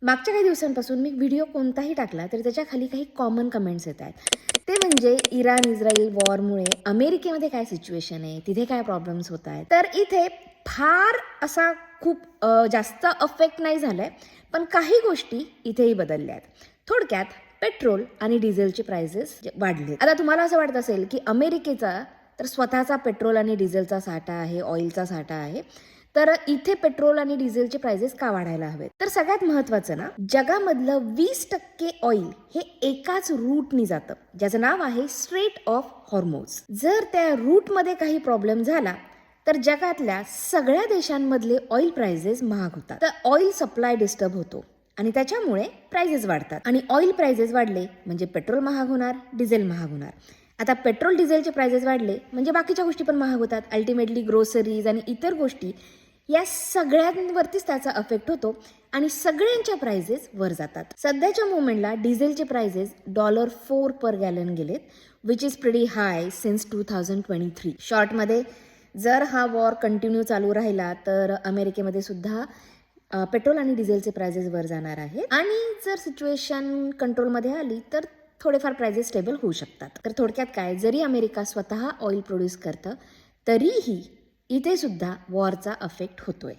मागच्या काही दिवसांपासून मी व्हिडिओ कोणताही टाकला तरी त्याच्या खाली काही कॉमन कमेंट्स येत आहेत. ते म्हणजे इराण इस्रायल वॉरमुळे अमेरिकेमध्ये काय सिच्युएशन आहे, तिथे काय प्रॉब्लेम्स होत आहेत. तर इथे फार असा खूप जास्त अफेक्ट नाही झालाय, पण काही गोष्टी इथेही बदलल्या आहेत. थोडक्यात पेट्रोल आणि डिझेलचे प्राइसेस वाढले. आता तुम्हाला असं वाटत असेल की अमेरिकेचा तर स्वतःचा पेट्रोल आणि डिझेलचा साठा आहे, ऑइलचा साठा आहे, तर इथे पेट्रोल आणि डिझेलचे प्राइसेस का वाढायला हवेत. तर सगळ्यात महत्त्वाचं ना, जगामधलं 20% ऑइल हे एकाच रूटनी जातं, ज्याचं नाव आहे स्ट्रेट ऑफ हॉर्मोज. जर त्या रूटमध्ये काही प्रॉब्लेम झाला तर जगातल्या सगळ्या देशांमधले ऑइल प्राइसेस महाग होतात. तर ऑइल सप्लाय डिस्टर्ब होतो आणि त्याच्यामुळे प्राइसेस वाढतात. आणि ऑइल प्राइसेस वाढले म्हणजे पेट्रोल महाग होणार, डिझेल महाग होणार. आता पेट्रोल डिझेलचे प्राइसेस वाढले म्हणजे बाकीच्या गोष्टी पण महाग होतात. अल्टिमेटली ग्रोसरीज आणि इतर गोष्टी या सगळ्यांवरतीच त्याचा अफेक्ट होतो आणि सगळ्यांच्या प्राइसेस वर जातात. सध्याच्या मोमेंटला डिझेलचे प्राइसेस $4 पर गॅलन गेलेत, which is pretty high since 2023. शॉर्टमध्ये जर हा वॉर कंटिन्यू चालू राहिला तर अमेरिकेमध्ये सुद्धा पेट्रोल आणि डिझेलचे प्राइसेस वर जाणार आहेत आणि जर सिच्युएशन कंट्रोलमध्ये आली तर थोडेफार प्राइसेस स्टेबल होऊ शकतात. तर थोडक्यात काय, जरी अमेरिका स्वतः ऑइल प्रोड्यूस करतं तरीही इथे सुद्धा वॉरचा अफेक्ट होतोय.